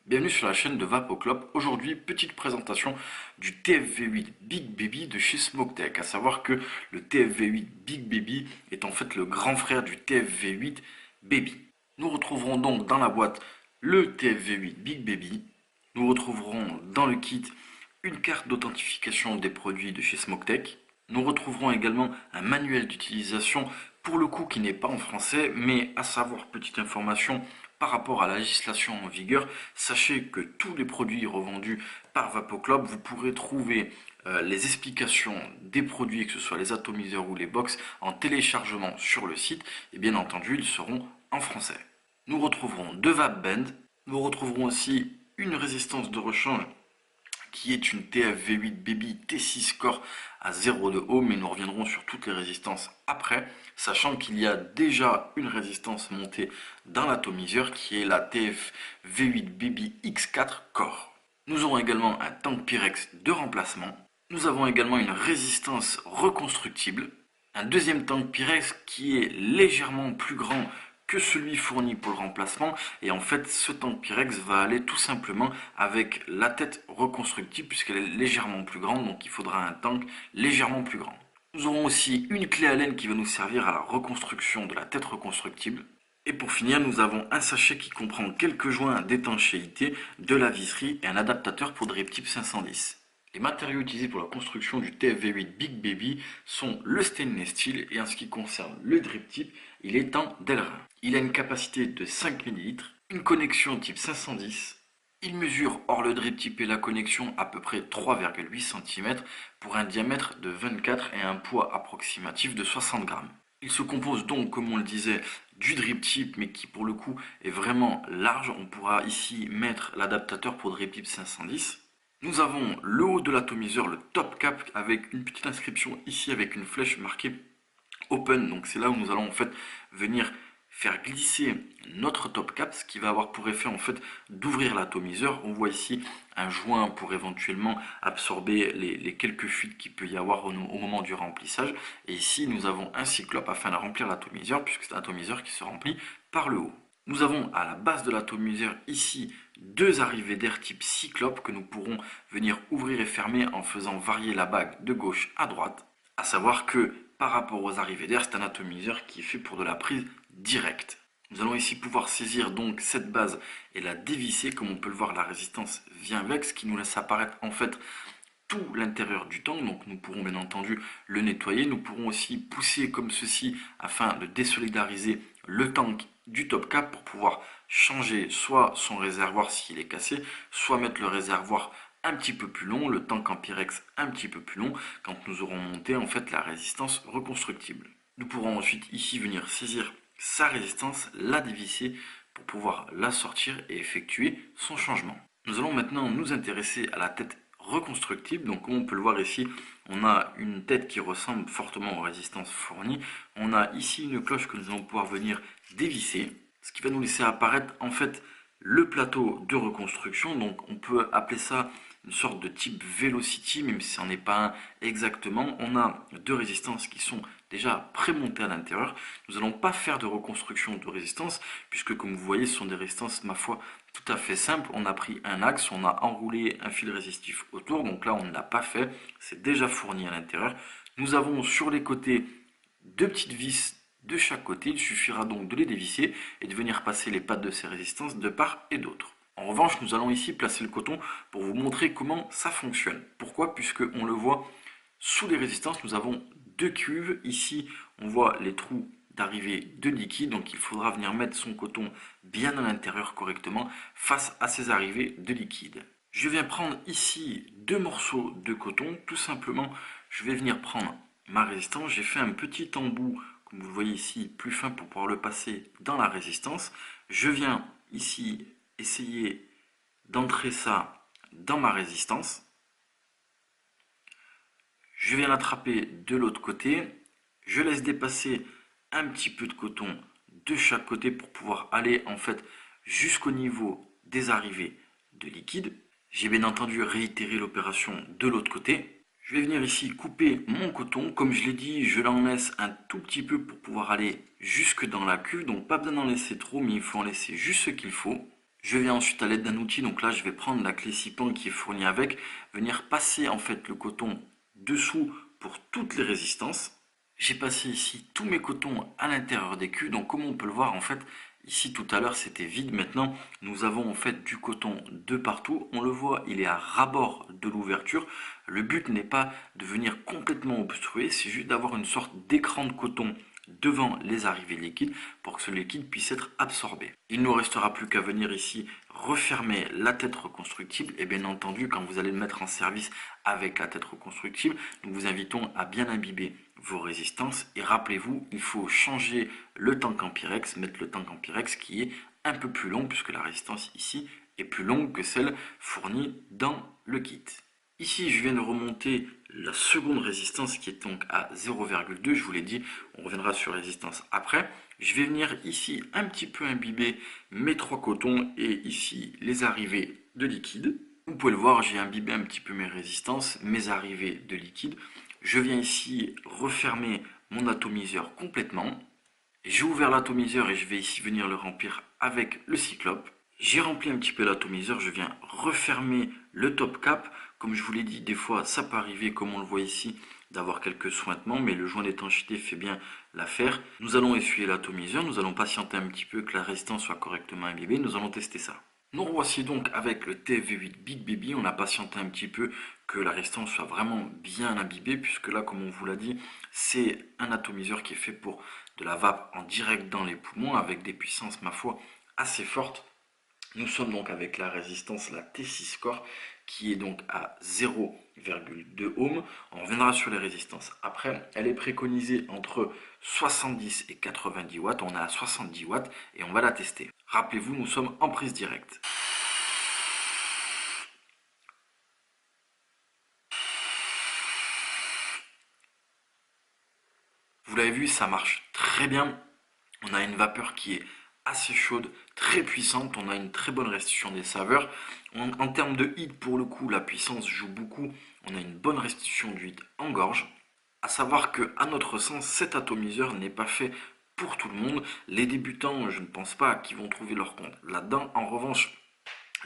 Bienvenue sur la chaîne de Vapoclop. Aujourd'hui, petite présentation du TFV8 Big Baby de chez Smoketek. À savoir que le TFV8 Big Baby est en fait le grand frère du TFV8 Baby. Nous retrouverons donc dans la boîte le TFV8 Big Baby. Nous retrouverons dans le kit une carte d'authentification des produits de chez Smoketek. Nous retrouverons également un manuel d'utilisation, pour le coup qui n'est pas en français, mais à savoir, petite information, par rapport à la législation en vigueur, sachez que tous les produits revendus par Vapoclop, vous pourrez trouver les explications des produits, que ce soit les atomiseurs ou les box, en téléchargement sur le site, et bien entendu, ils seront en français. Nous retrouverons deux Vapband, nous retrouverons aussi une résistance de rechange qui est une TFV8 Baby T6 Core à 0 de haut, mais nous reviendrons sur toutes les résistances après, sachant qu'il y a déjà une résistance montée dans l'atomiseur qui est la TFV8 Baby X4 Core. Nous aurons également un tank Pyrex de remplacement. Nous avons également une résistance reconstructible, un deuxième tank Pyrex qui est légèrement plus grand que celui fourni pour le remplacement, et en fait ce tank Pyrex va aller tout simplement avec la tête reconstructible puisqu'elle est légèrement plus grande, donc il faudra un tank légèrement plus grand. Nous aurons aussi une clé Allen qui va nous servir à la reconstruction de la tête reconstructible. Et pour finir, nous avons un sachet qui comprend quelques joints d'étanchéité, de la visserie et un adaptateur pour drip tip 510. Les matériaux utilisés pour la construction du TFV8 Big Baby sont le stainless steel, et en ce qui concerne le drip tip, il est en Delrin. Il a une capacité de 5 ml, une connexion type 510. Il mesure hors le drip tip et la connexion à peu près 3,8 cm pour un diamètre de 24 et un poids approximatif de 60 grammes. Il se compose donc, comme on le disait, du drip tip, mais qui pour le coup est vraiment large. On pourra ici mettre l'adaptateur pour drip tip 510. Nous avons le haut de l'atomiseur, le top cap, avec une petite inscription ici avec une flèche marquée Open. Donc c'est là où nous allons en fait venir faire glisser notre top cap, ce qui va avoir pour effet en fait d'ouvrir l'atomiseur. On voit ici un joint pour éventuellement absorber les quelques fuites qu'il peut y avoir au moment du remplissage. Et ici nous avons un cyclope afin de remplir l'atomiseur, puisque c'est un atomiseur qui se remplit par le haut. Nous avons à la base de l'atomiseur ici deux arrivées d'air type cyclope que nous pourrons venir ouvrir et fermer en faisant varier la bague de gauche à droite. À savoir que par rapport aux arrivées d'air, c'est un atomiseur qui est fait pour de la prise directe. Nous allons ici pouvoir saisir donc cette base et la dévisser. Comme on peut le voir, la résistance vient avec, ce qui nous laisse apparaître en fait tout l'intérieur du tank. Donc nous pourrons bien entendu le nettoyer. Nous pourrons aussi pousser comme ceci afin de désolidariser le tank du top cap pour pouvoir changer soit son réservoir s'il est cassé, soit mettre le réservoir un petit peu plus long, le tank en Pyrex un petit peu plus long, quand nous aurons monté en fait la résistance reconstructible. Nous pourrons ensuite ici venir saisir sa résistance, la dévisser pour pouvoir la sortir et effectuer son changement. Nous allons maintenant nous intéresser à la tête reconstructible. Donc comme on peut le voir ici, on a une tête qui ressemble fortement aux résistances fournies. On a ici une cloche que nous allons pouvoir venir dévisser, ce qui va nous laisser apparaître en fait le plateau de reconstruction. Donc on peut appeler ça une sorte de type Velocity, même si ce n'en est pas un exactement. On a deux résistances qui sont déjà prémontées à l'intérieur. Nous n'allons pas faire de reconstruction de résistance, puisque comme vous voyez, ce sont des résistances, ma foi, tout à fait simples. On a pris un axe, on a enroulé un fil résistif autour, donc là on ne l'a pas fait, c'est déjà fourni à l'intérieur. Nous avons sur les côtés deux petites vis de chaque côté, il suffira donc de les dévisser et de venir passer les pattes de ces résistances de part et d'autre. En revanche, nous allons ici placer le coton pour vous montrer comment ça fonctionne. Pourquoi? Puisque on le voit sous les résistances, nous avons deux cuves. Ici, on voit les trous d'arrivée de liquide, donc il faudra venir mettre son coton bien à l'intérieur correctement face à ces arrivées de liquide. Je viens prendre ici deux morceaux de coton, tout simplement, je vais venir prendre ma résistance. J'ai fait un petit embout, comme vous le voyez ici, plus fin pour pouvoir le passer dans la résistance. Je viens ici essayer d'entrer ça dans ma résistance. Je viens l'attraper de l'autre côté. Je laisse dépasser un petit peu de coton de chaque côté pour pouvoir aller en fait jusqu'au niveau des arrivées de liquide. J'ai bien entendu réitéré l'opération de l'autre côté. Je vais venir ici couper mon coton. Comme je l'ai dit, je l'en laisse un tout petit peu pour pouvoir aller jusque dans la cuve. Donc pas besoin d'en laisser trop, mais il faut en laisser juste ce qu'il faut. Je viens ensuite à l'aide d'un outil, donc là je vais prendre la clé 6 pans qui est fournie avec, venir passer en fait le coton dessous pour toutes les résistances. J'ai passé ici tous mes cotons à l'intérieur des culs, donc comme on peut le voir en fait, ici tout à l'heure c'était vide, maintenant nous avons en fait du coton de partout, on le voit il est à ras-bord de l'ouverture, le but n'est pas de venir complètement obstruer, c'est juste d'avoir une sorte d'écran de coton devant les arrivées liquides pour que ce liquide puisse être absorbé. Il ne nous restera plus qu'à venir ici refermer la tête reconstructible et bien entendu quand vous allez le mettre en service avec la tête reconstructible, nous vous invitons à bien imbiber vos résistances et rappelez-vous, il faut changer le tank en Pyrex, mettre le tank en Pyrex qui est un peu plus long puisque la résistance ici est plus longue que celle fournie dans le kit. Ici, je viens de remonter la seconde résistance qui est donc à 0,2. Je vous l'ai dit, on reviendra sur résistance après. Je vais venir ici un petit peu imbiber mes trois cotons et ici les arrivées de liquide. Vous pouvez le voir, j'ai imbibé un petit peu mes résistances, mes arrivées de liquide. Je viens ici refermer mon atomiseur complètement. J'ai ouvert l'atomiseur et je vais ici venir le remplir avec le cyclope. J'ai rempli un petit peu l'atomiseur, je viens refermer le top cap. Comme je vous l'ai dit, des fois ça peut arriver, comme on le voit ici, d'avoir quelques sointements, mais le joint d'étanchéité fait bien l'affaire. Nous allons essuyer l'atomiseur, nous allons patienter un petit peu que la résistance soit correctement imbibée, nous allons tester ça. Nous revoici donc avec le TFV8 Big Baby, on a patienté un petit peu que la résistance soit vraiment bien imbibée, puisque là, comme on vous l'a dit, c'est un atomiseur qui est fait pour de la vape en direct dans les poumons, avec des puissances, ma foi, assez fortes. Nous sommes donc avec la résistance, la T6 Core, qui est donc à 0,2 ohms. On reviendra sur les résistances après. Elle est préconisée entre 70 et 90 watts. On est à 70 watts et on va la tester. Rappelez-vous, nous sommes en prise directe. Vous l'avez vu, ça marche très bien. On a une vapeur qui est assez chaude, très puissante. On a une très bonne restitution des saveurs. En termes de hit, pour le coup, la puissance joue beaucoup. On a une bonne restitution du hit en gorge. À savoir que, à notre sens, cet atomiseur n'est pas fait pour tout le monde. Les débutants, je ne pense pas qu'ils vont trouver leur compte là-dedans. En revanche,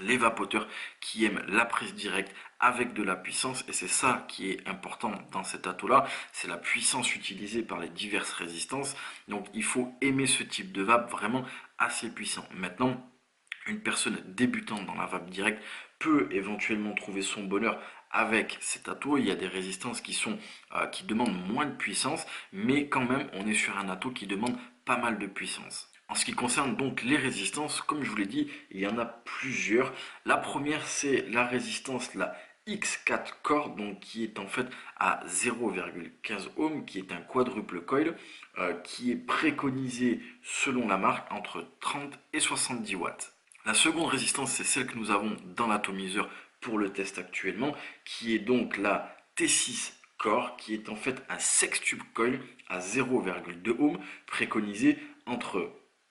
les vapoteurs qui aiment la prise directe avec de la puissance, et c'est ça qui est important dans cet atout-là, c'est la puissance utilisée par les diverses résistances. Donc il faut aimer ce type de vape vraiment assez puissant. Maintenant, une personne débutante dans la vape directe peut éventuellement trouver son bonheur avec cet atout. Il y a des résistances qui demandent moins de puissance, mais quand même on est sur un atout qui demande pas mal de puissance. En ce qui concerne donc les résistances, comme je vous l'ai dit, il y en a plusieurs. La première, c'est la résistance, la X4 Core, donc qui est en fait à 0,15 ohms, qui est un quadruple coil, qui est préconisé selon la marque entre 30 et 70 watts. La seconde résistance, c'est celle que nous avons dans l'atomiseur pour le test actuellement, qui est donc la T6 Core, qui est en fait un sextuple coil à 0,2 ohms, préconisé entre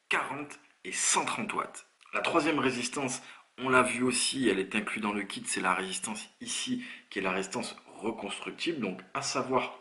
40 et 130 watts. La troisième résistance, on l'a vu aussi, elle est inclue dans le kit, c'est la résistance ici, qui est la résistance reconstructible, donc à savoir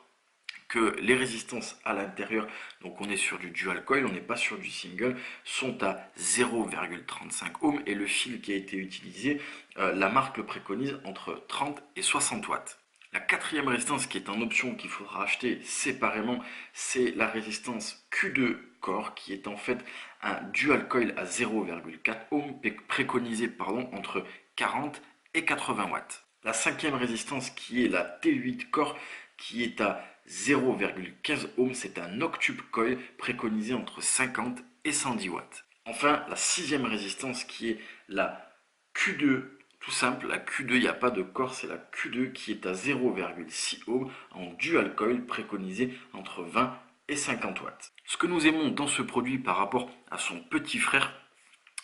que les résistances à l'intérieur, donc on est sur du dual coil, on n'est pas sur du single, sont à 0,35 ohms et le fil qui a été utilisé, la marque le préconise entre 30 et 60 watts. La quatrième résistance qui est en option qu'il faudra acheter séparément, c'est la résistance Q2 Core qui est en fait un dual coil à 0,4 ohms préconisé entre 40 et 80 watts. La cinquième résistance qui est la T8 Core qui est à 0,15 ohms, c'est un octuple coil préconisé entre 50 et 110 watts. Enfin, la sixième résistance qui est la Q2, tout simple, la Q2, il n'y a pas de corps, c'est la Q2 qui est à 0,6 ohms en dual coil préconisé entre 20 et 50 watts. Ce que nous aimons dans ce produit par rapport à son petit frère,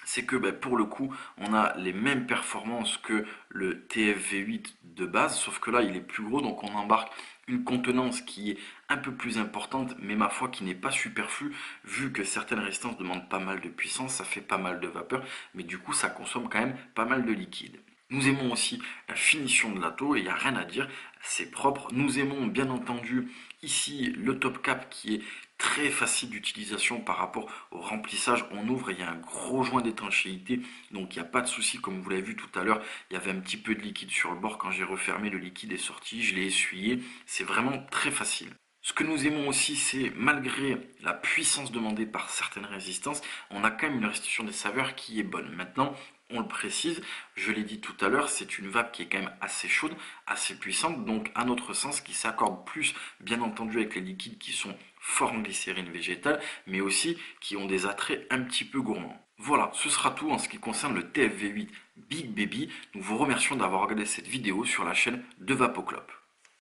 c'est que pour le coup, on a les mêmes performances que le TFV8 de base, sauf que là, il est plus gros, donc on embarque une contenance qui est un peu plus importante, mais ma foi qui n'est pas superflue, vu que certaines résistances demandent pas mal de puissance, ça fait pas mal de vapeur, mais du coup, ça consomme quand même pas mal de liquide. Nous aimons aussi la finition de la taux et il n'y a rien à dire, c'est propre. Nous aimons bien entendu ici le top cap qui est très facile d'utilisation par rapport au remplissage. On ouvre et il y a un gros joint d'étanchéité, donc il n'y a pas de souci. Comme vous l'avez vu tout à l'heure, il y avait un petit peu de liquide sur le bord. Quand j'ai refermé, le liquide est sorti, je l'ai essuyé. C'est vraiment très facile. Ce que nous aimons aussi, c'est malgré la puissance demandée par certaines résistances, on a quand même une restitution des saveurs qui est bonne. Maintenant, on le précise, je l'ai dit tout à l'heure, c'est une vape qui est quand même assez chaude, assez puissante, donc à notre sens qui s'accorde plus, bien entendu, avec les liquides qui sont forts en glycérine végétale, mais aussi qui ont des attraits un petit peu gourmands. Voilà, ce sera tout en ce qui concerne le TFV8 Big Baby. Nous vous remercions d'avoir regardé cette vidéo sur la chaîne de Vapoclop.